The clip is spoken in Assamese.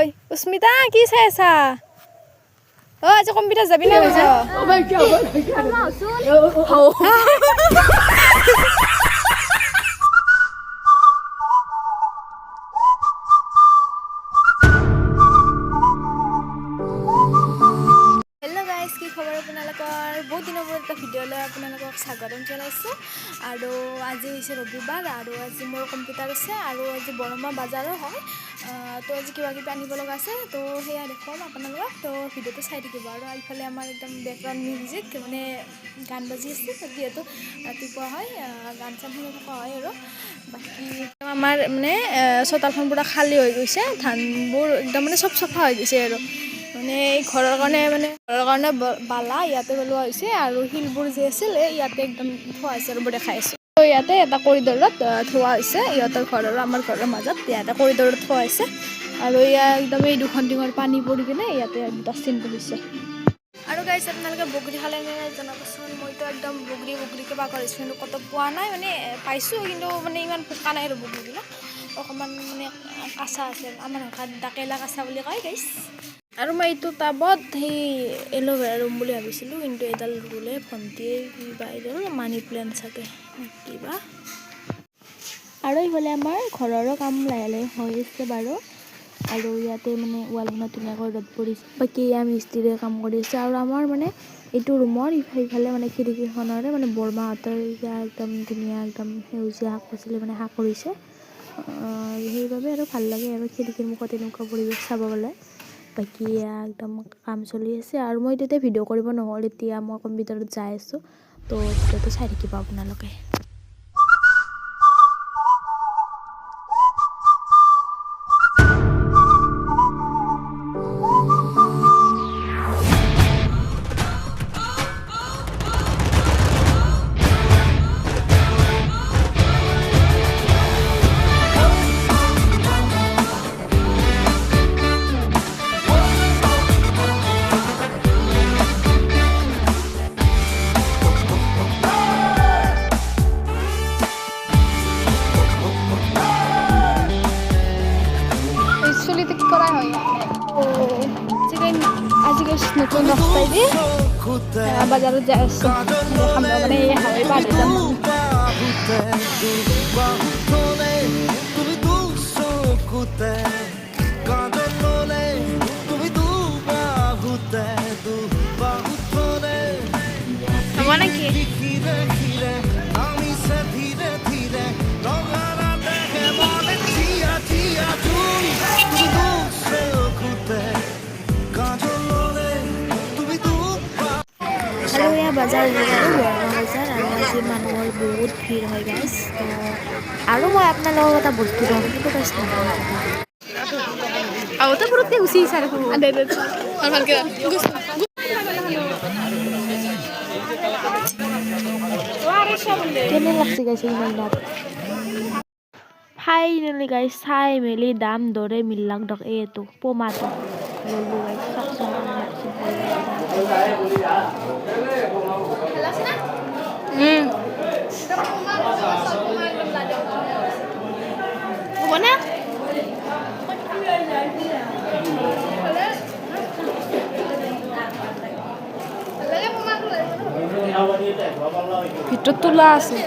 ঐ উস্মিতা কি চাই আছা আজি কম্পিউটাৰ যাবি না কি খবৰ আপোনালোকৰ বহুত দিনৰ মূৰত এটা ভিডিঅ'লৈ আপোনালোকক স্বাগতম জনাইছোঁ আৰু আজি হৈছে ৰবিবাৰ আৰু আজি মোৰ কম্পিউটাৰ আছে আৰু আজি বৰমা বাজাৰো হয় তো আজি কিবা কিবি আনিব লগা আছে তো সেয়া দেখুৱাম আপোনালোকক তো ভিডিঅ'টো চাই থাকিব আৰু এইফালে আমাৰ একদম বেকগ্ৰাউণ্ড মিউজিক মানে গান বাজি আছে যিহেতু ৰাতিপুৱা হয় গান চান শুনি থকা হয় আৰু বাকী আমাৰ মানে চোতালখন পূৰা খালী হৈ গৈছে ধানবোৰ একদম মানে চব চাফা হৈ গৈছে আৰু মানে ঘৰৰ কাৰণে বালা ইয়াতে পেলোৱা হৈছে আৰু শিলবোৰ যে আছিল ইয়াতে একদম থোৱা হৈছে আৰু দেখাই আছোঁ তো ইয়াতে এটা কৰিডৰত থোৱা হৈছে ইহঁতৰ ঘৰ আৰু আমাৰ ঘৰৰ মাজত ইয়াতে কৰিডৰত থোৱা হৈছে আৰু ইয়াত একদম এই দুখন টিঙৰ পানী পৰি কিনে ইয়াতে ডাষ্টবিনটো হৈছে আৰু গাইছ আপোনালোকে বগৰী খালে নে জনাবচোন মইতো একদম বগৰীকে পাহৰিছোঁ কিন্তু ক'তো পোৱা নাই মানে পাইছোঁ কিন্তু মানে ইমান পকা নাই আৰু বগৰীবিলাক অকণমান মানে কাঁচা আছে আমাৰ ভাষাত ডাকেলা কাঁচা বুলি কয় গাইছ আৰু মই এইটো টাবত সেই এল'ভেৰা ৰুম বুলি ভাবিছিলোঁ কিন্তু এডাল ৰুলে ভণ্টিয়ে কিবা এডাল মানি প্লেণ্ট চাগে কিবা আৰু এইফালে আমাৰ ঘৰৰো কাম লাহে লাহে হৈ আছে বাৰু আৰু ইয়াতে মানে ৱালখনত ধুনীয়াকৈ ৰ'দ পৰিছে বাকী মিস্ত্ৰীয়ে কাম কৰি আছে আৰু আমাৰ মানে এইটো ৰুমৰ ইফালে মানে খিৰিকীখনৰে মানে বৰমাহঁতৰ একদম ধুনীয়া একদম সেউজীয়া শাক পাচলি মানে শাক কৰিছে সেইবাবে আৰু ভাল লাগে আৰু খিৰিকীৰ মুখত এনেকুৱা পৰিৱেশ চাব গ'লে বাকী একদম কাম চলি আছে আৰু মই তেতিয়া ভিডিঅ' কৰিব নহ'ল এতিয়া মই কম্পিউটাৰত যাই আছোঁ তো ভিডিঅ'টো চাই থাকিব আপোনালোকে নতুন রাস্তায় দিয়ে বাজারে যাই আসছে আমরা মানে হাওয়াই বাড়ি যাম নাকি বাজাৰ বৰমা বাজাৰ আৰু আজি মানুহৰ বহুত ভিৰ হয় গাইছ আৰু মই আপোনালোকক এটা বস্তু দিওঁ কিন্তু গাইছ আওতে পুরোতে উচি সারে আর ভালকে কেনে লাগছে গাইছ এই মহিলাত ফাইনালি গাইছ চাই মেলি দাম দৰে মিলাক দক এইটো পোমাটো ললো গাইছ Mana? ভিতৰত তোলা আছে